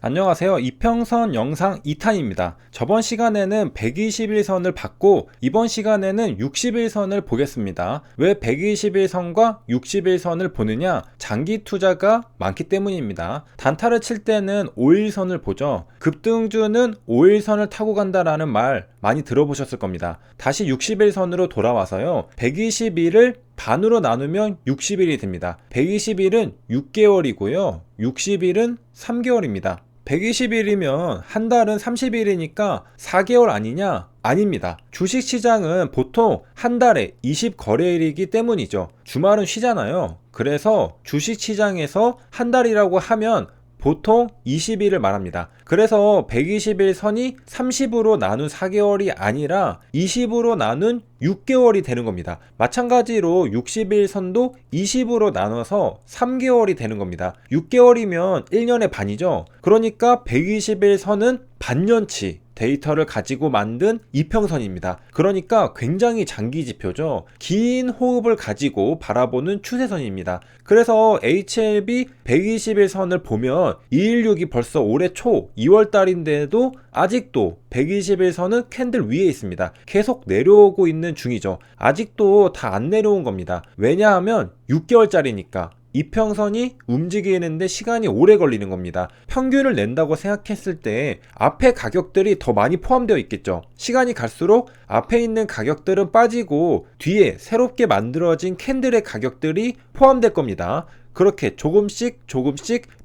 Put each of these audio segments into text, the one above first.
안녕하세요. 이평선 영상 2탄입니다. 저번 시간에는 121선을 봤고 이번 시간에는 61선을 보겠습니다. 왜 121선과 61선을 보느냐? 장기 투자가 많기 때문입니다. 단타를 칠 때는 5일선을 보죠. 급등주는 5일선을 타고 간다라는 말 많이 들어보셨을 겁니다. 다시 61선으로 돌아와서요. 121을 반으로 나누면 60일이 됩니다. 120일은 6개월이고요. 60일은 3개월입니다. 120일이면 한 달은 30일이니까 4개월 아니냐? 아닙니다. 주식시장은 보통 한 달에 20거래일이기 때문이죠. 주말은 쉬잖아요. 그래서 주식시장에서 한 달이라고 하면 보통 20일을 말합니다. 그래서 120일 선이 30으로 나눈 4개월이 아니라 20으로 나눈 6개월이 되는 겁니다. 마찬가지로 60일 선도 20으로 나눠서 3개월이 되는 겁니다. 6개월이면 1년의 반이죠. 그러니까 120일 선은 반년치 데이터를 가지고 만든 이평선입니다. 그러니까 굉장히 장기 지표죠. 긴 호흡을 가지고 바라보는 추세선입니다. 그래서 HLB 120일 선을 보면 216이 벌써 올해 초 2월 달인데도 아직도 120일 선은 캔들 위에 있습니다. 계속 내려오고 있는 중이죠. 아직도 다 안 내려온 겁니다. 왜냐하면 6개월짜리니까. 이평선이 움직이는데 시간이 오래 걸리는 겁니다. 평균을 낸다고 생각했을 때 앞에 가격들이 더 많이 포함되어 있겠죠. 시간이 갈수록 앞에 있는 가격들은 빠지고 뒤에 새롭게 만들어진 캔들의 가격들이 포함될 겁니다. 그렇게 조금씩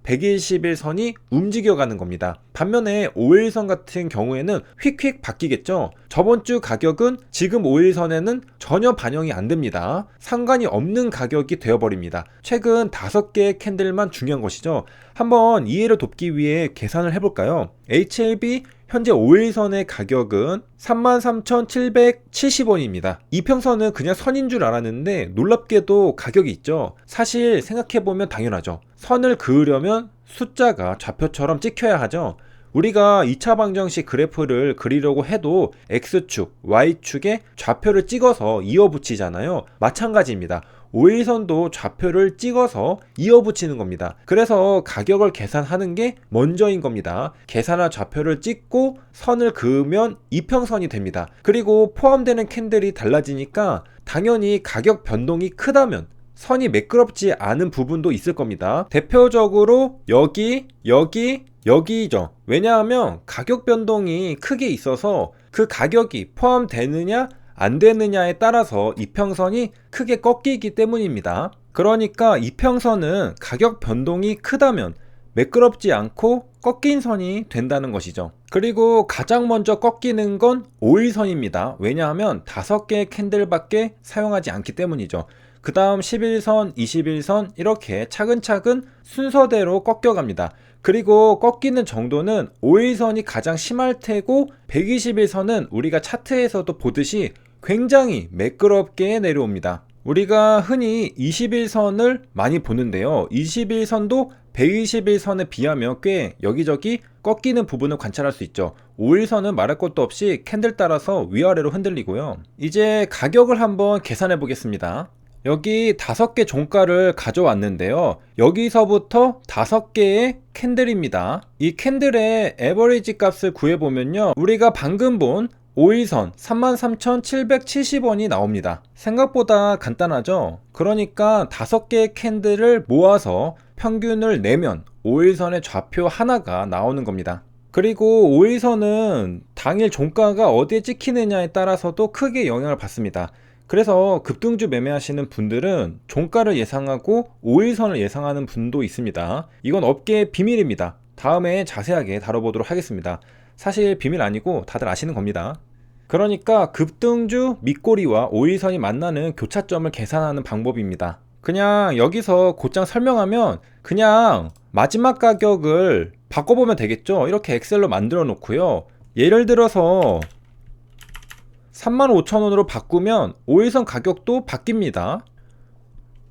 120일 선이 움직여가는 겁니다. 반면에 5일선 같은 경우에는 휙휙 바뀌겠죠. 저번 주 가격은 지금 5일선에는 전혀 반영이 안 됩니다. 상관이 없는 가격이 되어버립니다. 최근 5개의 캔들만 중요한 것이죠. 한번 이해를 돕기 위해 계산을 해볼까요? HLB 현재 5일선의 가격은 33,770원입니다. 이평선은 그냥 선인 줄 알았는데 놀랍게도 가격이 있죠. 사실 생각해보면 당연하죠. 선을 그으려면 숫자가 좌표처럼 찍혀야 하죠. 우리가 2차 방정식 그래프를 그리려고 해도 X축, Y축에 좌표를 찍어서 이어붙이잖아요. 마찬가지입니다. 5일선도 좌표를 찍어서 이어붙이는 겁니다. 그래서 가격을 계산하는 게 먼저인 겁니다. 계산한 좌표를 찍고 선을 그으면 이평선이 됩니다. 그리고 포함되는 캔들이 달라지니까 당연히 가격 변동이 크다면 선이 매끄럽지 않은 부분도 있을 겁니다. 대표적으로 여기죠. 왜냐하면 가격 변동이 크게 있어서 그 가격이 포함되느냐 안 되느냐에 따라서 이평선이 크게 꺾이기 때문입니다. 그러니까 이평선은 가격 변동이 크다면 매끄럽지 않고 꺾인 선이 된다는 것이죠. 그리고 가장 먼저 꺾이는 건 5일선입니다. 왜냐하면 5개의 캔들밖에 사용하지 않기 때문이죠. 그 다음 11선, 21선 이렇게 차근차근 순서대로 꺾여갑니다. 그리고 꺾이는 정도는 5일선이 가장 심할 테고 120일선은 우리가 차트에서도 보듯이 굉장히 매끄럽게 내려옵니다. 우리가 흔히 21선을 많이 보는데요. 21선도 121선에 비하면 꽤 여기저기 꺾이는 부분을 관찰할 수 있죠. 5일선은 말할 것도 없이 캔들 따라서 위아래로 흔들리고요. 이제 가격을 한번 계산해 보겠습니다. 여기 5개 종가를 가져왔는데요. 여기서부터 5개의 캔들입니다. 이 캔들의 에버리지 값을 구해보면요. 우리가 방금 본 5일선 33,770원이 나옵니다. 생각보다 간단하죠? 그러니까 5개의 캔들을 모아서 평균을 내면 5일선의 좌표 하나가 나오는 겁니다. 그리고 5일선은 당일 종가가 어디에 찍히느냐에 따라서도 크게 영향을 받습니다. 그래서 급등주 매매하시는 분들은 종가를 예상하고 5일선을 예상하는 분도 있습니다. 이건 업계의 비밀입니다. 다음에 자세하게 다뤄보도록 하겠습니다. 사실 비밀 아니고 다들 아시는 겁니다. 그러니까 급등주 밑꼬리와 5일선이 만나는 교차점을 계산하는 방법입니다. 그냥 여기서 곧장 설명하면 그냥 마지막 가격을 바꿔보면 되겠죠. 이렇게 엑셀로 만들어 놓고요. 예를 들어서 35,000원으로 바꾸면 5일선 가격도 바뀝니다.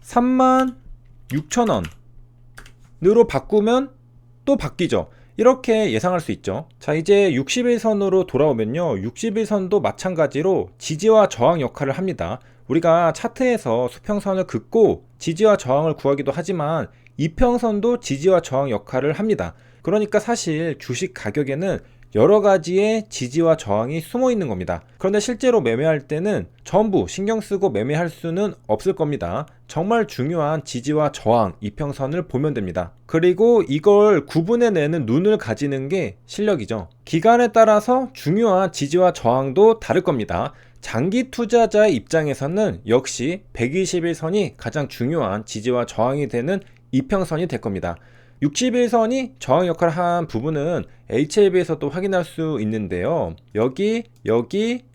36,000원으로 바꾸면 또 바뀌죠. 이렇게 예상할 수 있죠. 자, 이제 60일선으로 돌아오면요. 60일선도 마찬가지로 지지와 저항 역할을 합니다. 우리가 차트에서 수평선을 긋고 지지와 저항을 구하기도 하지만 이평선도 지지와 저항 역할을 합니다. 그러니까 사실 주식 가격에는 여러 가지의 지지와 저항이 숨어 있는 겁니다. 그런데 실제로 매매할 때는 전부 신경 쓰고 매매할 수는 없을 겁니다. 정말 중요한 지지와 저항, 이평선을 보면 됩니다. 그리고 이걸 구분해내는 눈을 가지는 게 실력이죠. 기간에 따라서 중요한 지지와 저항도 다를 겁니다. 장기 투자자의 입장에서는 역시 120일선이 가장 중요한 지지와 저항이 되는 이평선이 될 겁니다. 60일선이 저항 역할을 한 부분은 HLB에서도 확인할 수 있는데요.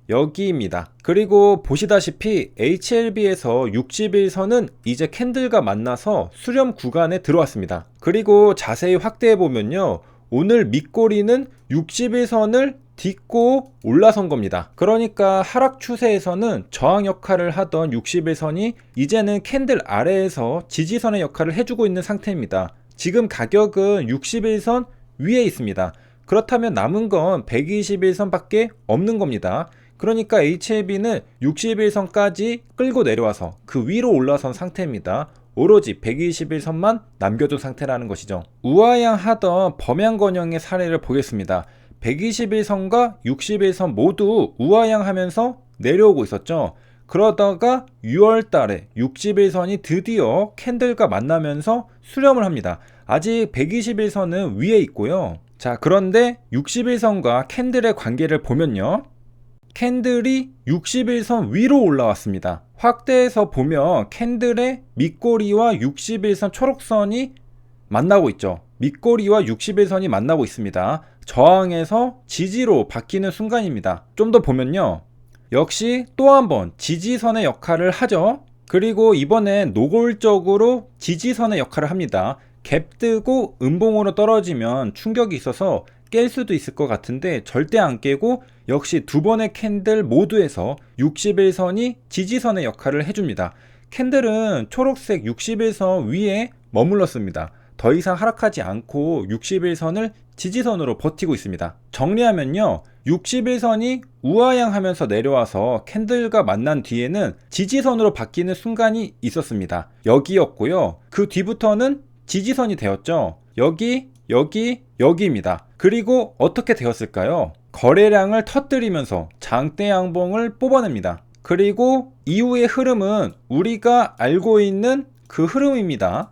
여기입니다. 그리고 보시다시피 HLB에서 60일선은 이제 캔들과 만나서 수렴 구간에 들어왔습니다. 그리고 자세히 확대해 보면요, 오늘 밑꼬리는 60일선을 딛고 올라선 겁니다. 그러니까 하락 추세에서는 저항 역할을 하던 60일선이 이제는 캔들 아래에서 지지선의 역할을 해주고 있는 상태입니다. 지금 가격은 61선 위에 있습니다. 그렇다면 남은 건 121선 밖에 없는 겁니다. 그러니까 HLB는 61선까지 끌고 내려와서 그 위로 올라선 상태입니다. 오로지 121선만 남겨둔 상태라는 것이죠. 우하향하던 범양건영의 사례를 보겠습니다. 121선과 61선 모두 우하향하면서 내려오고 있었죠. 그러다가 6월 달에 61선이 드디어 캔들과 만나면서 수렴을 합니다. 아직 121선은 위에 있고요. 자, 그런데 61선과 캔들의 관계를 보면요, 캔들이 61선 위로 올라왔습니다. 확대해서 보면 캔들의 밑꼬리와 61선 초록선이 만나고 있죠. 밑꼬리와 61선이 만나고 있습니다. 저항에서 지지로 바뀌는 순간입니다. 좀 더 보면요, 역시 또 한 번 지지선의 역할을 하죠. 그리고 이번엔 노골적으로 지지선의 역할을 합니다. 갭 뜨고 음봉으로 떨어지면 충격이 있어서 깰 수도 있을 것 같은데 절대 안 깨고 역시 두 번의 캔들 모두에서 61선이 지지선의 역할을 해줍니다. 캔들은 초록색 61선 위에 머물렀습니다. 더 이상 하락하지 않고 61선을 지지선으로 버티고 있습니다. 정리하면요, 61선이 우하향하면서 내려와서 캔들과 만난 뒤에는 지지선으로 바뀌는 순간이 있었습니다. 여기였고요. 그 뒤부터는 지지선이 되었죠. 여기입니다. 그리고 어떻게 되었을까요? 거래량을 터뜨리면서 장대 양봉을 뽑아냅니다. 그리고 이후의 흐름은 우리가 알고 있는 그 흐름입니다.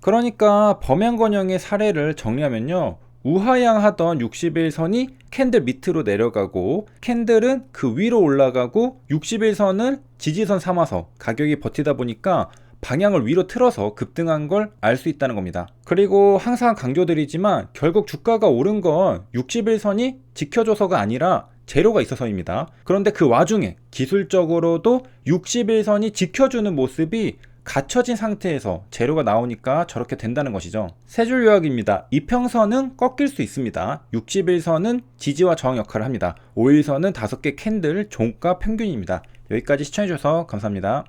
그러니까 범양건영의 사례를 정리하면요, 우하향하던 61선이 캔들 밑으로 내려가고 캔들은 그 위로 올라가고 61선을 지지선 삼아서 가격이 버티다 보니까 방향을 위로 틀어서 급등한 걸 알 수 있다는 겁니다. 그리고 항상 강조드리지만 결국 주가가 오른 건 61선이 지켜줘서가 아니라 재료가 있어서입니다. 그런데 그 와중에 기술적으로도 61선이 지켜주는 모습이 갖춰진 상태에서 재료가 나오니까 저렇게 된다는 것이죠. 세 줄 요약입니다. 이평선은 꺾일 수 있습니다. 61선은 지지와 저항 역할을 합니다. 5일선은 5개 캔들 종가 평균입니다. 여기까지 시청해주셔서 감사합니다.